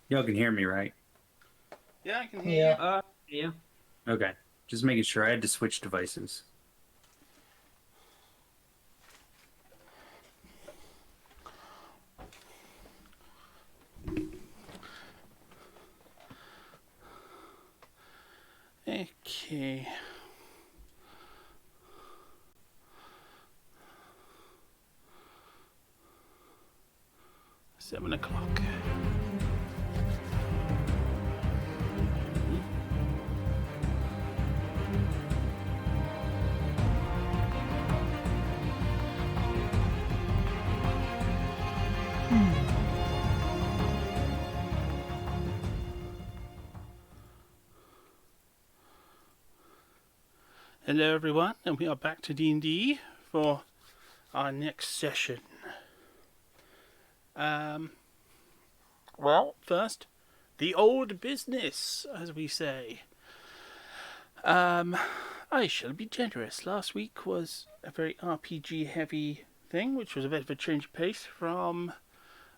Y'all can hear me, right? Yeah, I can hear you. Yeah. Yeah. Okay. Just making sure. I had to switch devices. Okay. $7 o'clock. Hello, everyone, and we are back to D&D for our next session. Well, first, the old business, as we say. I shall be generous. Last week was a very RPG heavy thing, which was a bit of a change of pace from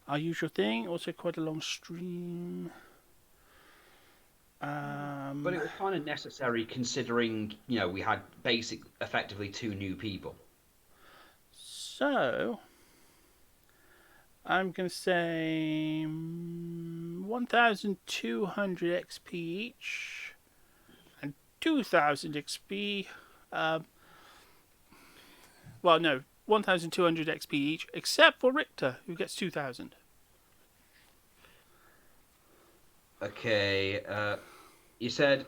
our usual thing. Also, quite a long stream. But it was kind of necessary considering, we had effectively two new people. So, I'm going to say 1,200 XP each and 2,000 XP. Well, no, 1,200 XP each, except for Richter, who gets 2,000. Okay, you said.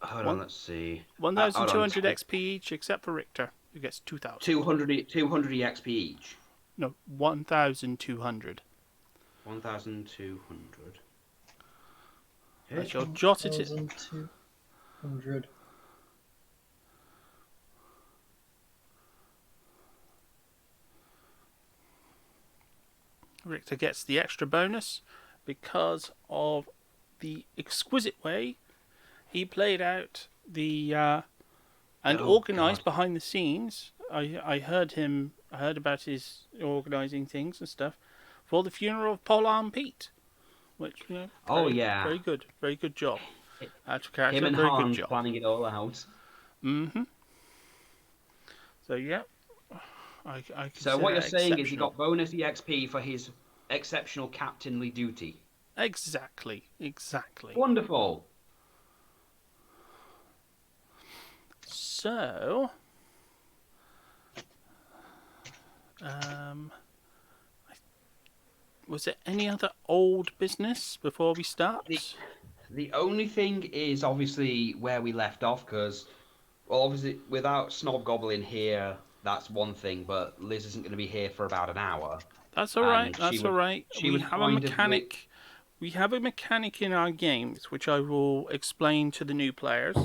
Hold on, One, let's see. Hold on, 1,200 XP each, except for Richter, who gets 2,000. 200 EXP each. No, 1,200. 1,200. I shall jot it. 1,200. Richter gets the extra bonus because of the exquisite way he played out the and organised behind the scenes. I heard about his organising things and stuff for the funeral of Polearm Pete, which Yeah. very good job. Out of Him character, and very good Hans job. planning it all out. So yeah, I can So say what you're that saying is he exceptional. got bonus EXP for his exceptional captainly duty. Exactly. Wonderful. So, um, was there any other old business before we The start? the only thing is obviously where we left off because, well, obviously without Snob Goblin here, that's one thing. But Liz isn't going to be here for about an hour, That's all right. and That's all right. she We was have a kind of with. mechanic. We have a mechanic in our games, which I will explain to the new players.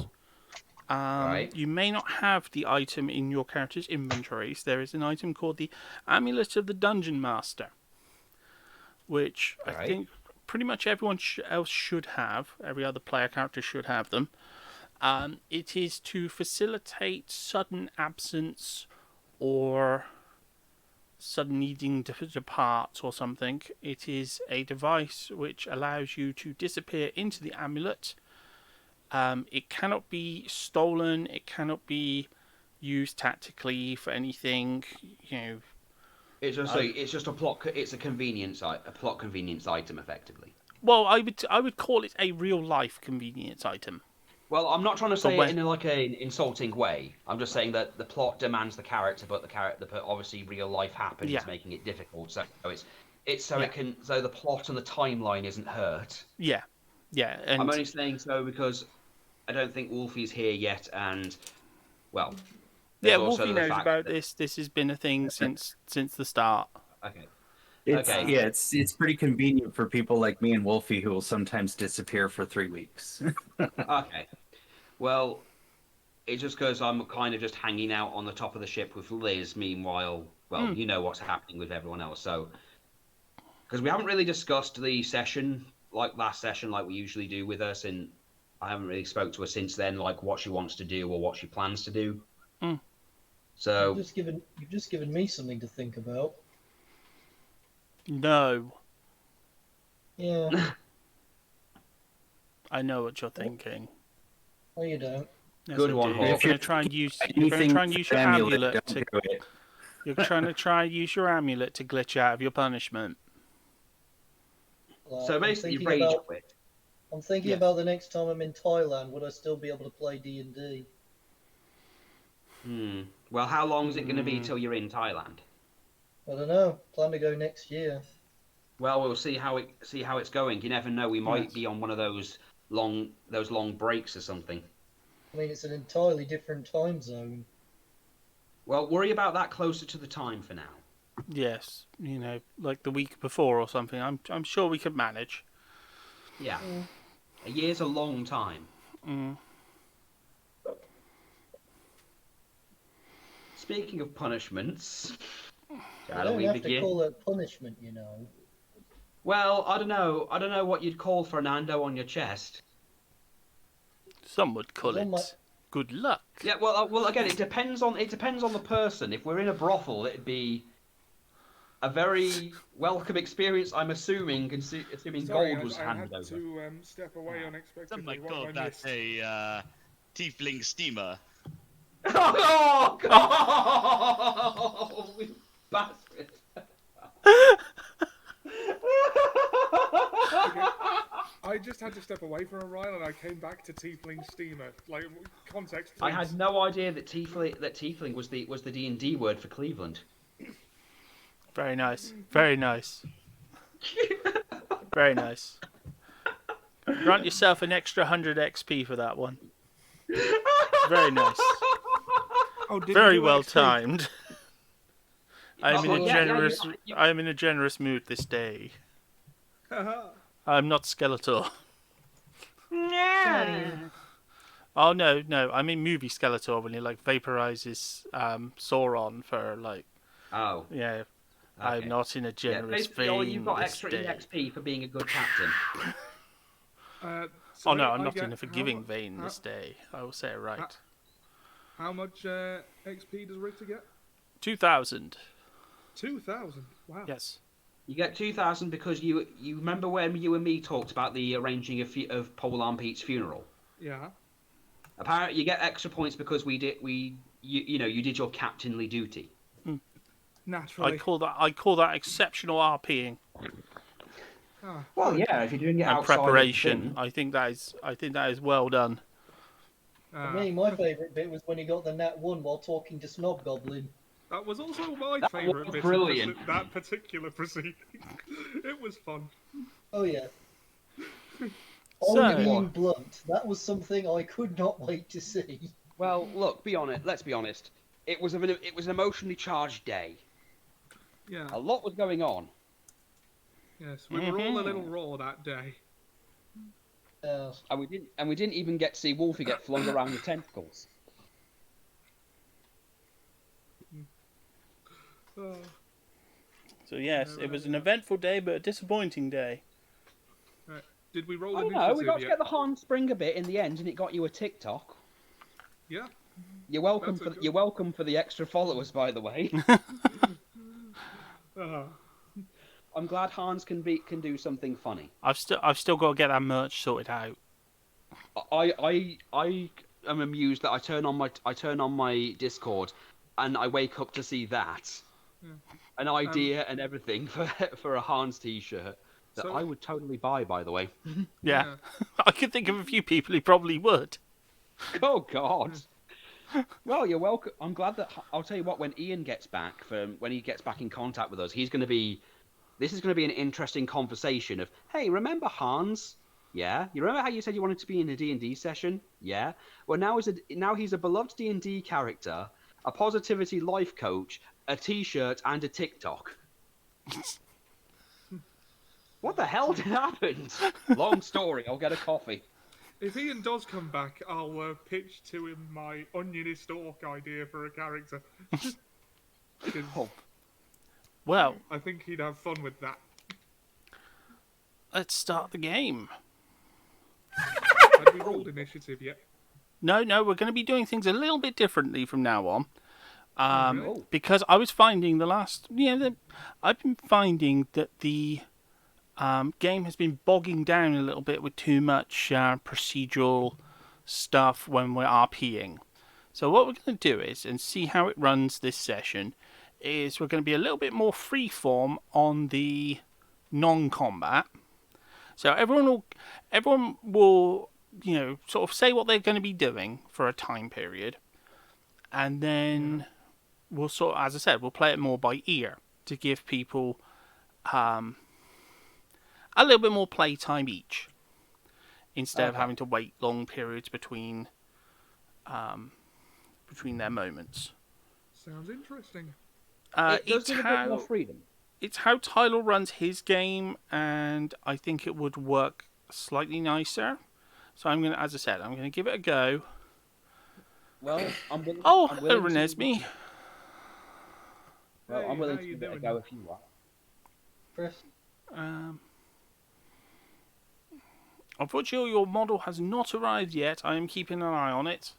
Right. You may not have the item in your character's inventories. There is an item called the Amulet of the Dungeon Master, which I Right. think pretty much everyone else should have. Every other player character should have them. It is to facilitate sudden absence or sudden needing to depart or something. It is a device which allows you to disappear into the amulet. It cannot be stolen. It cannot be used tactically for anything. You know. It's just a plot. It's a plot convenience item, effectively. Well, I would call it a real life convenience item. Well, I'm not trying to For say it when in an insulting way. I'm just saying that the plot demands the character, but obviously real life yeah happens, making it difficult. So yeah so the plot and the timeline isn't hurt. yeah yeah I'm and only saying so because I don't think Wolfie's here yet, and well, yeah there's Wolfie also the knows fact about that this. This has been a thing since the start. okay, It's okay, yeah, it's pretty convenient for people like me and Wolfie who will sometimes disappear for 3 weeks. okay. Well, it's just because I'm kind of just hanging out on the top of the ship with Liz. Meanwhile, well, Mm. you know what's happening with everyone else. So, because we haven't really discussed the session like last session, like we usually do with us, and I haven't really spoke to her since then, like what she wants to do or what she plans to do. Mm. So, You've just given me something to think about. No. Yeah. I know what you're thinking. No, you don't. Yes, Good I one, do. Hawk. You're If going you're to try and use. You're going to Anything try and use your amulet, amulet don't to. do it. You're trying to try and use your amulet to glitch out of your punishment. Like, So I'm basically, thinking rage about, quit. I'm thinking Yes. about the next time I'm in Thailand. Would I still be able to play D&D? Well, how long is it going to be till you're in Thailand? I don't know. Plan to go next year. Well, we'll see how it's going. You never know. We might Yes. be on one of those long breaks or something. I mean, it's an entirely different time zone. Well, worry about that closer to the time for now. Yes, like the week before or something. I'm sure we could manage. Yeah, a year's a long time. Speaking of punishments, You shall don't we have to begin? call it punishment, you know. Well, I don't know. I don't know what you'd call Fernando on your chest. Some would call It's on it my- good luck. Yeah, well, again, it depends on the person. If we're in a brothel, it'd be a very welcome experience. I'm assuming, assuming Sorry, gold was I handed had over. to step away unexpectedly. Some might What call have I that missed? a tiefling steamer. Oh God! You bastard! I just had to step away for a while, and I came back to Tiefling Steamer. Like context. I Please. had no idea that tiefling was the D&D word for Cleveland. Very nice. Very nice. Very nice. Grant yourself an extra 100 XP for that one. Very nice. Oh, did Very you do well XP? timed. I'm in a yeah, generous. you- I am in a generous mood this day. I'm not Skeletor. Oh no, I'm in movie Skeletor when he like vaporizes Sauron for like. Oh, Yeah, okay. I'm not in a Yeah, generous basically, vein you've got this extra day. EXP for being a good captain. Oh Sorry, no, I'm I not get in a forgiving how, vein how, this day. I will say it right. How much XP does Richter get? 2,000. 2,000. Wow. Yes. You get 2,000 because you remember when you and me talked about the arranging of Polearm Pete's funeral. Yeah. Apparently, you get extra points because you did your captainly duty. Naturally. I call that exceptional RPing Ah, Well, yeah, if you're doing it and outside preparation. I think that is well done. For me, my favourite bit was when he got the nat 1 while talking to Snob Goblin. that was also my That favourite was bit brilliant. of that particular proceeding. It was fun. Oh yeah. So- Only being blunt, that was something I could not wait to see. Well, look, let's be honest. It was an emotionally charged day. Yeah. A lot was going on. Yes, we were all a little raw that day. And we didn't even get to see Wolfie get flung around with tentacles. Oh, So yes, it was an eventful day, but a disappointing day. right. Did we roll Oh initiative no, we got to yet? get the Hans Springer bit in the end, and it got you a TikTok. Yeah. You're welcome That's a good- you're welcome for the extra followers, by the way. I'm glad Hans can do something funny. I've still got to get that merch sorted out. I am amused that I turn on my Discord, and I wake up to see that, an idea and everything for a Hans T-shirt that So- I would totally buy. By the way. Yeah. I could think of a few people who probably would. Oh God. Well, you're welcome. I'm glad that I'll tell you what. When Ian gets back when he gets back in contact with us, this is going to be an interesting conversation of, hey, remember Hans? Yeah. You remember how you said you wanted to be in a D&D session? Yeah. Well, now he's a beloved D&D character, a positivity life coach, a T-shirt, and a TikTok. What the hell did happen? Long story. I'll get a coffee. If Ian does come back, I'll pitch to him my onionist orc idea for a character. 'Cause Oh. Well, I think he'd have fun with that. let's start the game. Had we rolled initiative yet? No, we're going to be doing things a little bit differently from now on. Really? Because I was finding I've been finding that the game has been bogging down a little bit with too much procedural stuff when we're RPing. So what we're going to do is, and see how it runs this session, is we're going to be a little bit more freeform on the non-combat. So everyone will, sort of say what they're going to be doing for a time period, and then we'll as I said, we'll play it more by ear to give people a little bit more playtime each, instead of having to wait long periods between their moments. Sounds interesting. It does give a bit more freedom. It's how Tyler runs his game, and I think it would work slightly nicer. So I'm gonna give it a go. Well, I'm willing. Oh, I'm hello, willing to- Renesmee. Well, I'm Hey, willing how to you give it a doing? go if you are. Chris. Unfortunately, your model has not arrived yet. I am keeping an eye on it.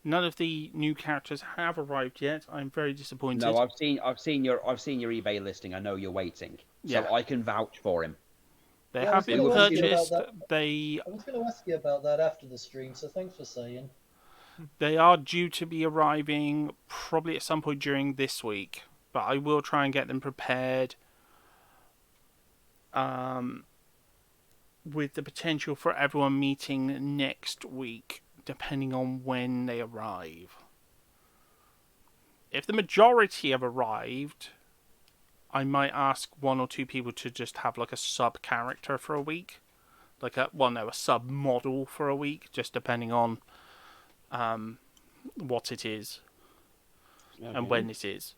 None of the new characters have arrived yet. I'm very disappointed. No, I've seen your eBay listing. I know you're waiting, so Yeah. I can vouch for him. They Yeah, I have was been gonna ask you about purchased. that. They I was going to ask you about that after the stream, so thanks for saying. They are due to be arriving probably at some point during this week, but I will try and get them prepared with the potential for everyone meeting next week, depending on when they arrive. If the majority have arrived, I might ask one or two people to just have like a sub character for a week, a sub model for a week, just depending on what it is and when it is.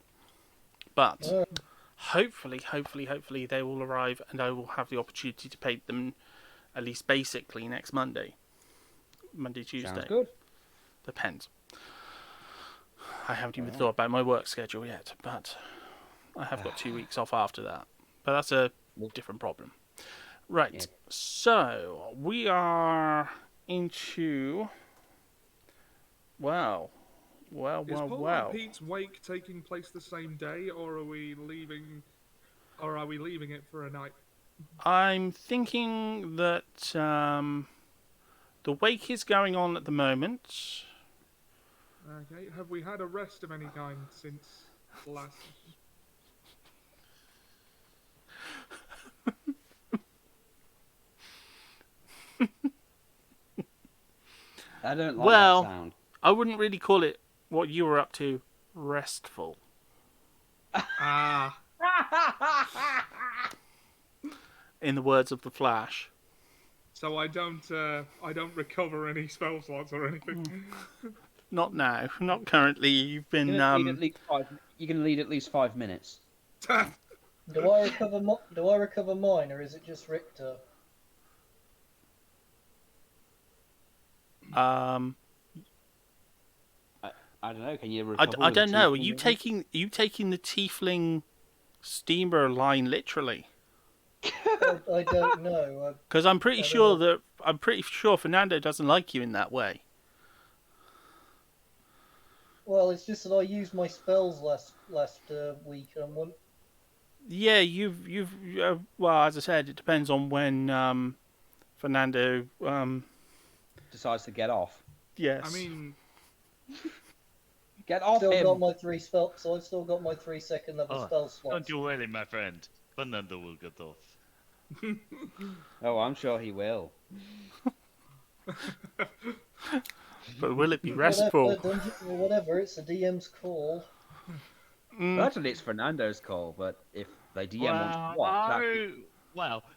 But hopefully they will arrive, and I will have the opportunity to paint them at least basically next Monday, Tuesday. Sounds good. Depends. I haven't even thought about my work schedule yet, but I have got 2 weeks off after that. But that's a different problem. Right, Yeah. So we are into... Well. Is Polearm Pete's wake taking place the same day, or are we leaving it for a night? I'm thinking that the wake is going on at the moment. Okay. Have we had a rest of any kind since last? I don't like that sound. I wouldn't really call it what you were up to restful. Ah. In the words of the Flash. So I don't recover any spell slots or anything. Not now. Not currently. You've been You can lead at least 5 minutes. Do I recover mine, or is it just Richter? I don't know. Can you recover? I don't know. Are you tiefling? taking the tiefling steamer line literally? I don't know. Because I'm pretty sure Fernando doesn't like you in that way. Well, it's just that I used my spells last week, and one. Yeah, you've well, as I said, it depends on when Fernando Decides to get off. yes. I mean, Get off Still him. got my 3 spell, so I've still got my 3 second level spell slots. Don't you worry, my friend. Fernando will get off. Oh, I'm sure he will. But will it be restful? Whatever, it's the DM's call. Actually, it's Fernando's call, but if the DM wants to watch,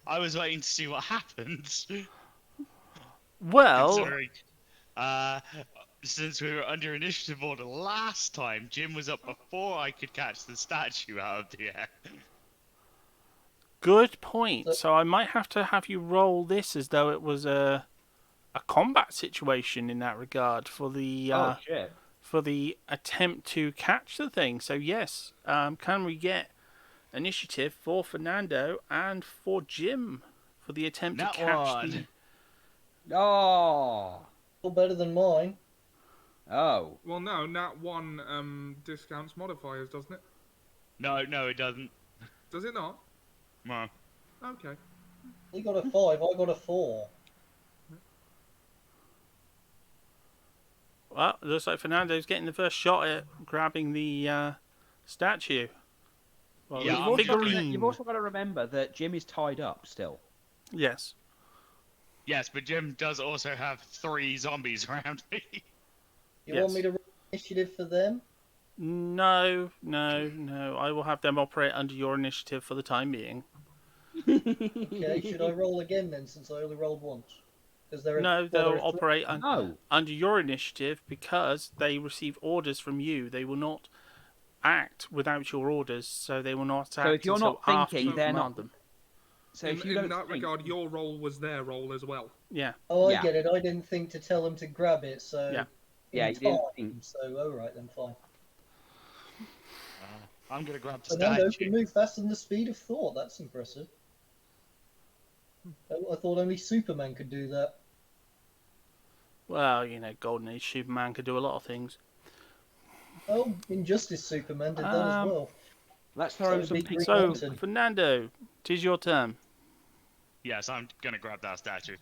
I was waiting to see what happens. Well, Considering, since we were under initiative order last time, Jim was up before I could catch the statue out of the air. good point. So I might have to have you roll this as though it was a combat situation in that regard for the oh shit. for the attempt to catch the thing. So yes, can we get initiative for Fernando and for Jim for the attempt to catch the... Oh. Still better than mine. Oh. well, no, Nat 1 discounts modifiers, doesn't it? No, it doesn't. Does it not? Well, Okay. He got a 5, I got a 4. Well, it looks like Fernando's getting the first shot at grabbing the statue. Well, Yeah, the I'm just gonna- figurine. You've also got to remember that Jim is tied up still. Yes. yes, but Jim does also have 3 zombies around me. You Yes. want me to roll initiative for them? No. I will have them operate under your initiative for the time being. Okay, should I roll again then, since I only rolled once? Because they're No, they'll operate No. under your initiative because they receive orders from you. They will not act without your orders, so they will not act if you're until not after thinking, you they're command not- them. So if you in don't that think, regard, your role was their role as well. Yeah. Oh, I Yeah. get it. I didn't think to tell them to grab it, so Yeah. Yeah, in you didn't time, think. So all right then, fine. I'm gonna grab the Fernando statue. can move faster than the speed of thought. That's impressive. I thought only Superman could do that. Well, Golden Age Superman could do a lot of things. Oh, Injustice Superman did that as well. Let's throw So some big pink. Green So, Lantern. Fernando, tis your turn. Yes, I'm gonna grab that statue.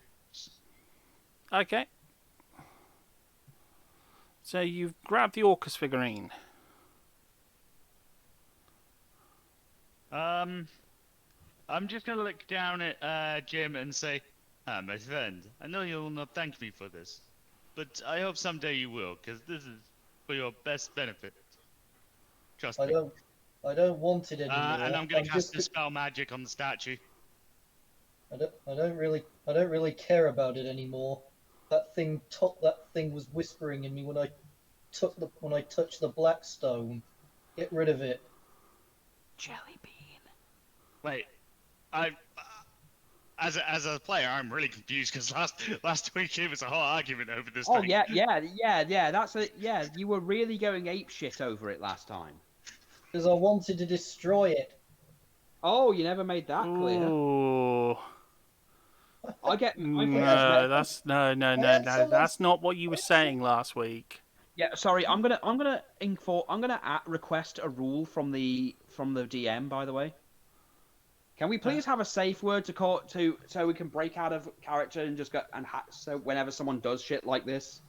Okay. So you've grabbed the Orcus figurine. I'm just gonna look down at Jim and say, my friend, I know you'll not thank me for this, but I hope someday you will, because this is for your best benefit. Trust me. I don't want it anymore. And I'm gonna I'm cast just- dispel magic on the statue. I don't really care about it anymore. That thing was whispering in me when I touched the black stone. Get rid of it. Jelly bean. Wait, as a player, I'm really confused because last week it was a whole argument over this. Oh thing. yeah. That's it. Yeah, you were really going ape shit over it last time. Because I wanted to destroy it. Oh, you never made that clear. Ooh. I get. No, that's not what you were saying last week. Yeah, sorry. I'm gonna request a rule from the DM. By the way, can we please have a safe word to call so we can break out of character and just go so whenever someone does shit like this.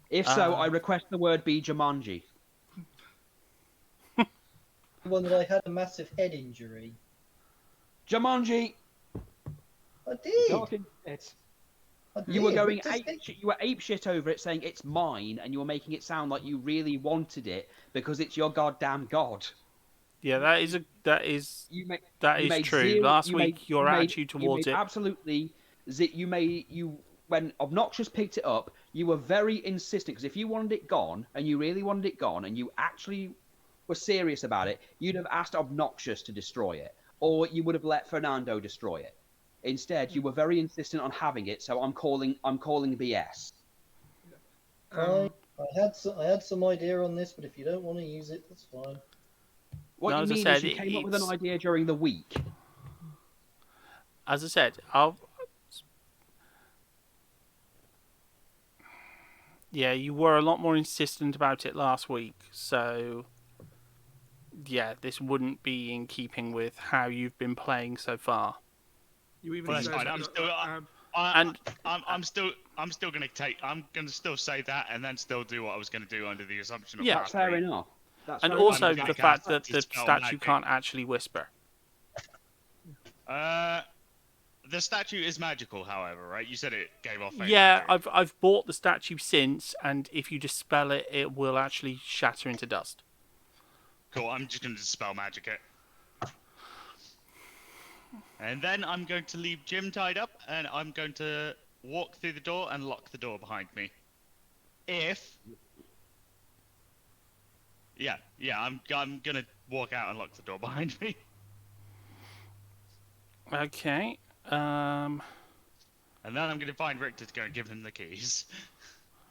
If so, I request the word be Jumanji. When I had a massive head injury. Jumanji. I did. Talking shit. I You were did. going Just ape shit. You were ape shit over it, saying it's mine, and you were making it sound like you really wanted it because it's your goddamn god. Yeah, that is You made true. zero- Last you week, made- your you made- attitude you towards made it. absolutely. When Obnoxious picked it up, you were very insistent because if you wanted it gone and you really wanted it gone and you actually were serious about it, you'd have asked Obnoxious to destroy it, or you would have let Fernando destroy it. Instead, you were very insistent on having it, so I'm calling BS. I had some idea on this, but if you don't want to use it, that's fine. What No, you as I mean said, is you came up with an it's- idea during the week. As I said, yeah, you were a lot more insistent about it last week, so yeah, this wouldn't be in keeping with how you've been playing so far. You even Well, that's said, fine. I'm still. I'm still gonna take. I'm gonna still say that, and then still do what I was gonna do under the assumption of Yeah. That's fair enough. That's And fair also enough. the Okay. fact that the Dispel statue magic. can't actually whisper. The statue is magical, however, right? You said it gave off. faint Yeah, magic. I've bought the statue since, and if you dispel it, it will actually shatter into dust. Cool. I'm just gonna dispel magic it. And then I'm going to leave Jim tied up, and I'm going to walk through the door and lock the door behind me. I'm gonna walk out and lock the door behind me. Okay. And then I'm gonna find Richter to go and give him the keys.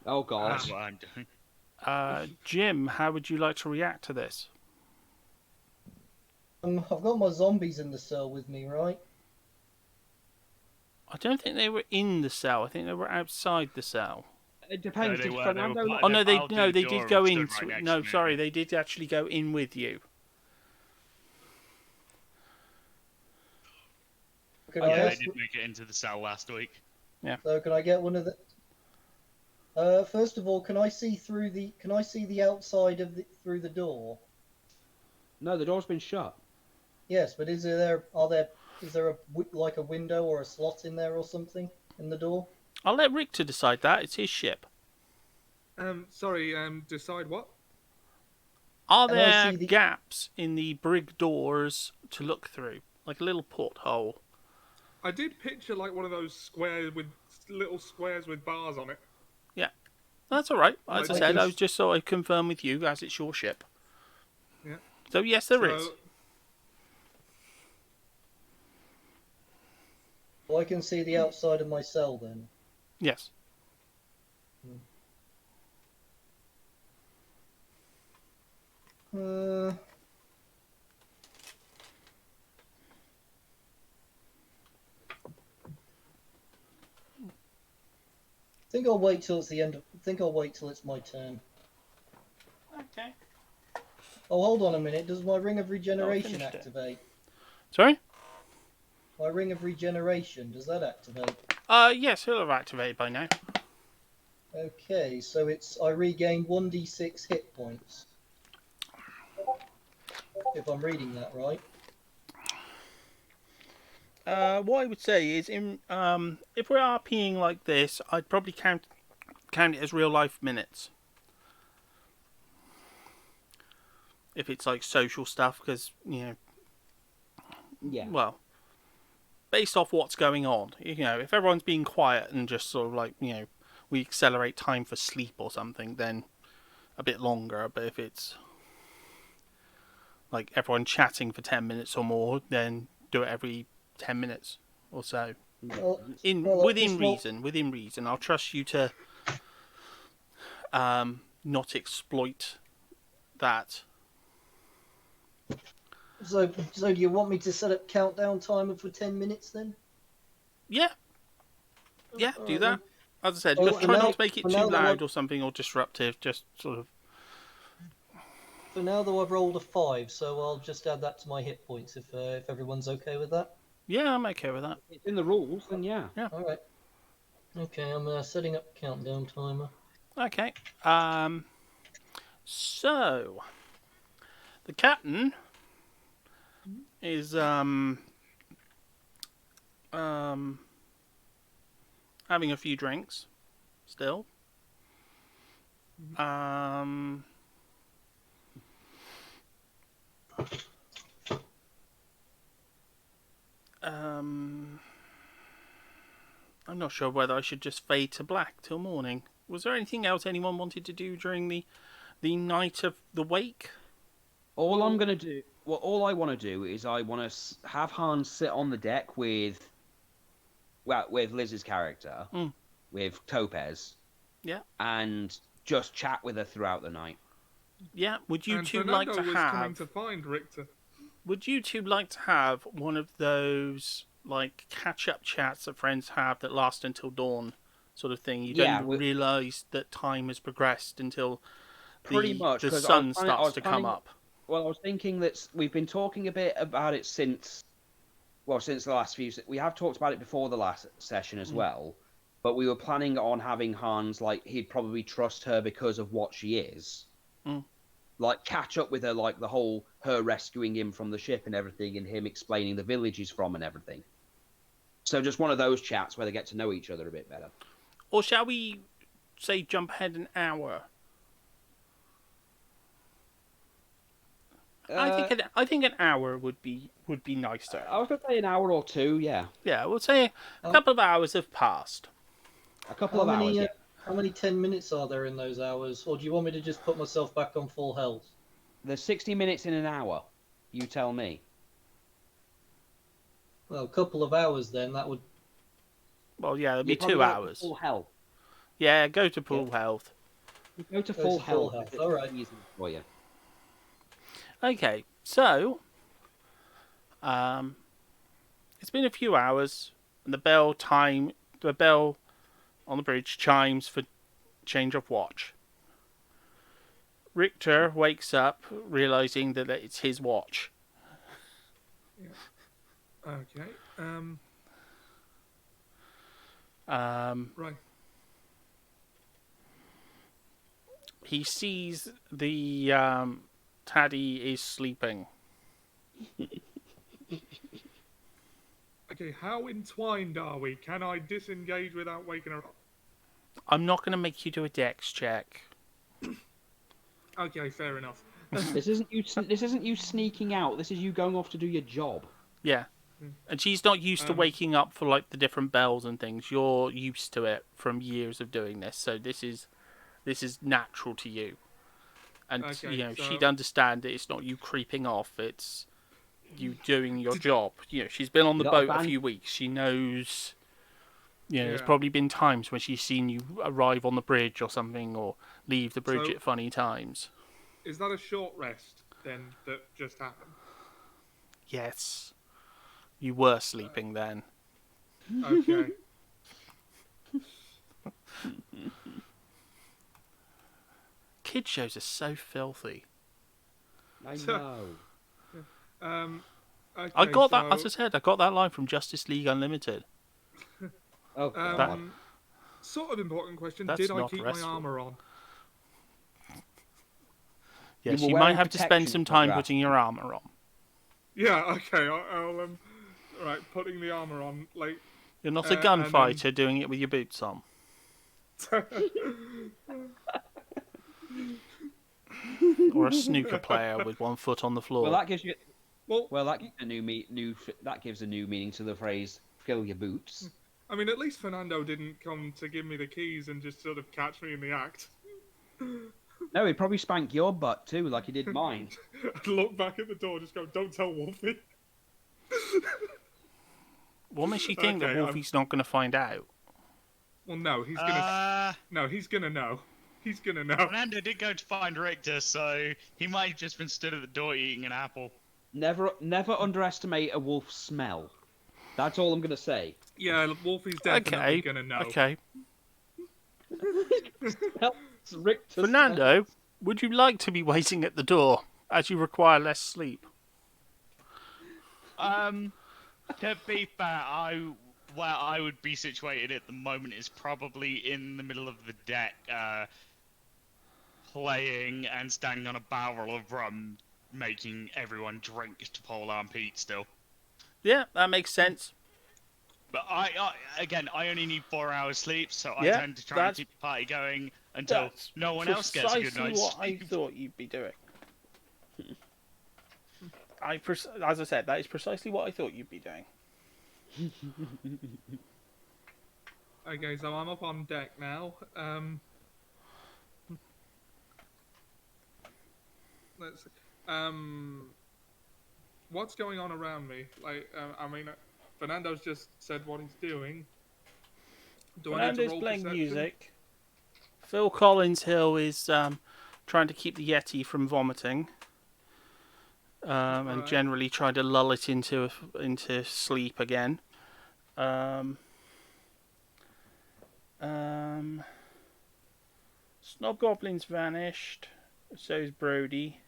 Oh god. That's what I'm doing. Jim, how would you like to react to this? I've got my zombies in the cell with me, right? I don't think they were in the cell. I think they were outside the cell. It depends. No, they Did were- Fernando? they were Oh no, they piled through the did door go and in. stood right next No, to me. sorry, they did actually go in with you. Can Yeah, I I ask, did make it into the cell last week. so can I get one of the? First of all, can I see through the? Can I see the outside of the through the door? No, the door's been shut. Yes, but is there like a window or a slot in there or something in the door? I'll let Richter decide that. It's his ship. Sorry. Decide what? Are Can I there see the- gaps in the brig doors to look through? Like a little porthole? I did picture like one of those squares with little squares with bars on it. That's alright. As I Like said, this- I was just sort of confirm with you as it's your ship. Yeah. So yes, there is. So, Well, I can see the outside of my cell then. Yes. Uh, I think I'll wait till it's the end. I think I'll wait till it's my turn. Okay. Oh, hold on a minute. Does my ring of regeneration finished it. activate? Sorry? My ring of regeneration, does that activate? Yes, he'll have activated by now. Okay, so I regain 1d6 hit points. If I'm reading that right. What I would say is, if we're RPing like this, I'd probably count it as real life minutes. If it's like social stuff, because Yeah. well, based off what's going on, if everyone's being quiet and just sort of like we accelerate time for sleep or something, then a bit longer. But if it's like everyone chatting for 10 minutes or more, then do it every 10 minutes or so. Well, Within well, reason. I'll trust you to not exploit that. So do you want me to set up countdown timer for 10 minutes then? Yeah, do Alright that. As I said, Well, just for try now- not to make it for too now that loud I've- or something or disruptive. Just sort of. For now, though, I've rolled a 5, so I'll just add that to my hit points if everyone's okay with that. Yeah, I'm okay with that. It's in the rules, then yeah. All right. Okay, I'm setting up countdown timer. Okay. So the captain is having a few drinks still. I'm not sure whether I should just fade to black till morning. Was there anything else anyone wanted to do during the night of the wake? All I'm gonna do, well, all I want to do is I want to have Hans sit on the deck with Liz's character, with Topaz. Yeah. And just chat with her throughout the night. Yeah. Would you and two Fernando like to was have? coming to find Richter. Would you two like to have one of those like catch-up chats that friends have that last until dawn, sort of thing? You don't Yeah, even realise that time has progressed until Pretty much, the 'cause I sun was planning- I starts was to come planning- up. Well, I was thinking that we've been talking a bit about it since the last few. We have talked about it before the last session as well, but we were planning on having Hans, like, he'd probably trust her because of what she is. Like, catch up with her, like, the whole her rescuing him from the ship and everything, and him explaining the village he's from and everything. So just one of those chats where they get to know each other a bit better. Or shall we say jump ahead an hour? I think an hour would be nicer. I was going to say an hour or two, yeah. Yeah, we'll say a couple of hours have passed. A couple of hours, yeah. How many 10 minutes are there in those hours? Or do you want me to just put myself back on full health? There's 60 minutes in an hour. You tell me. Well, a couple of hours then, that would... Well, yeah, it'll be You'd probably 2 go to hours. Full health. Yeah, go to full health. You go to Go full to full health. health, It's alright. easy for you. Okay, so it's been a few hours, and the bell on the bridge chimes for change of watch. Richter wakes up, realizing that it's his watch. Okay. Right. He sees the Taddy is sleeping. Okay, how entwined are we? Can I disengage without waking her up? I'm not going to make you do a dex check. Okay, fair enough. This isn't you. This isn't you sneaking out. This is you going off to do your job. Yeah. And she's not used to waking up for like the different bells and things. You're used to it from years of doing this, so this is natural to you. And Okay, you know, so- she'd understand that it's not you creeping off, it's you doing your job. You know, she's been on the You got a boat a band- few weeks. She knows. You know, there's Yeah. probably been times when she's seen you arrive on the bridge or something, or leave the bridge So- at funny times. Is that a short rest then that just happened? Yes, you were sleeping then. Okay. Kid shows are so filthy. I know. Okay, I got that, as I so, said, I got that line from Justice League Unlimited. Oh God. sort of important question. That's Did I not keep restful. my armor on? Yes, were you might wearing have to spend protection some for time that. putting your armor on. Yeah, okay, I'll right, putting the armor on, like, You're not a and then- gunfighter doing it with your boots on. Or a snooker player with one foot on the floor. Well, that gives you. well, That gives a that gives a new meaning to the phrase "fill your boots." I mean, at least Fernando didn't come to give me the keys and just sort of catch me in the act. No, he'd probably spank your butt too, like he did mine. I'd look back at the door, just go, "Don't tell Wolfie." What makes you think that Okay, Wolfie's not going to find out? Well, no, he's gonna. No, he's gonna know. He's gonna know. Fernando did go to find Richter, so he might have just been stood at the door eating an apple. Never underestimate a wolf's smell. That's all I'm gonna say. Yeah, Wolfie's definitely Okay, gonna know. okay. Richter's Fernando, would you like to be waiting at the door as you require less sleep? To be fair, where I would be situated at the moment is probably in the middle of the deck, playing and standing on a barrel of rum, making everyone drink to Polearm Pete still. Yeah, that makes sense. But I only need 4 hours sleep, so I Yeah, tend to try and that's- keep the party going until That's no one else gets a good precisely night's what I sleep. thought you'd be doing. As I said, that is precisely what I thought you'd be doing. Okay, so I'm up on deck now. Let's. What's going on around me? Like, I mean, Fernando's just said what he's doing. Do I need to Fernando's roll playing perception? music. Phil Collins Hill is trying to keep the Yeti from vomiting. And Right. generally trying to lull it into sleep again. Snobgoblin's vanished. So's Brody.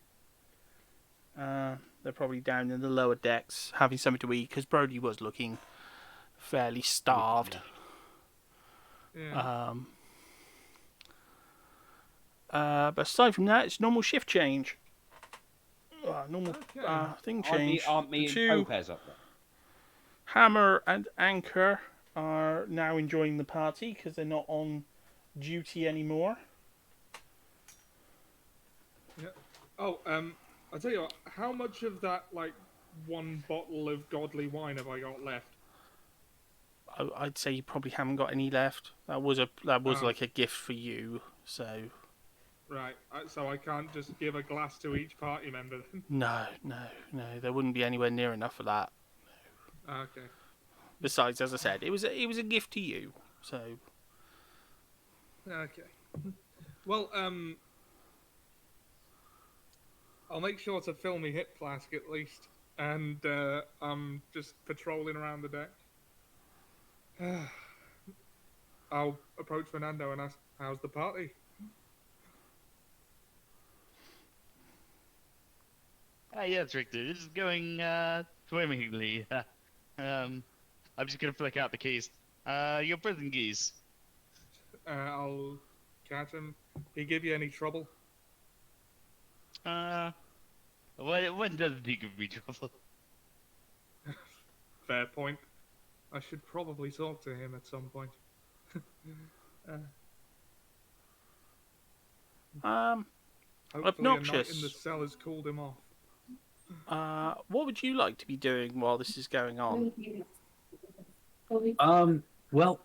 They're probably down in the lower decks having something to eat because Brody was looking fairly starved. Yeah. But aside from that, it's normal shift change. Normal Okay. thing change. Aren't me The and two Topaz up there? Hammer and Anchor are now enjoying the party because they're not on duty anymore. Yeah. Oh, I'll tell you what. How much of that, like, one bottle of godly wine have I got left? I'd say you probably haven't got any left. That was Oh. like a gift for you. So Right. So I can't just give a glass to each party member then? no, there wouldn't be anywhere near enough for that. Okay. Besides, as I said, it was a gift to you. So Okay. Well, I'll make sure to fill me hip flask at least, and I'm just patrolling around the deck. I'll approach Fernando and ask, "How's the party?" Yes, Richter, this is going swimmingly. I'm just gonna flick out the keys. Your prison geese. I'll catch him. He give you any trouble? When doesn't he give me trouble? Fair point. I should probably talk to him at some point. Hopefully a night in the Obnoxious. cell has cooled him off. What would you like to be doing while this is going on? Well,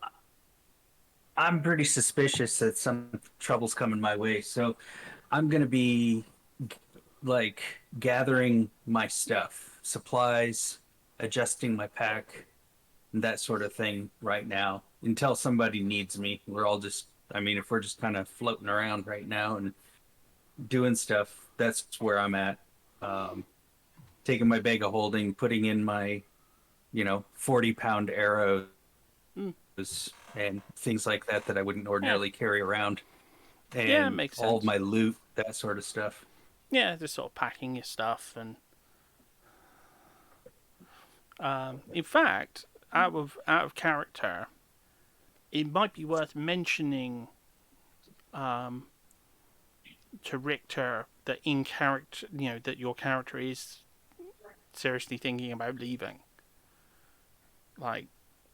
I'm pretty suspicious that some trouble's coming my way, so I'm gonna be like gathering my stuff, supplies, adjusting my pack, and that sort of thing right now until somebody needs me. We're all just, I mean, if we're just kind of floating around right now and doing stuff, that's where I'm at. Taking my bag of holding, putting in my, 40-pound arrows and things like that that I wouldn't ordinarily carry around. And Yeah, makes all of sense. my loot, that sort of stuff. Yeah, just sort of packing your stuff and. In fact, out of character, it might be worth mentioning to Richter that in character, that your character is seriously thinking about leaving. Like,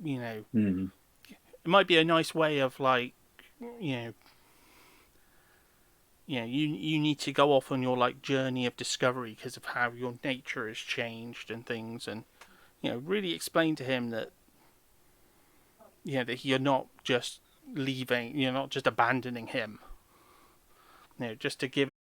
Mm-hmm. it might be a nice way of like, you need to go off on your like journey of discovery because of how your nature has changed and things, and really explain to him that that you're not just leaving, you're not just abandoning him. Just to give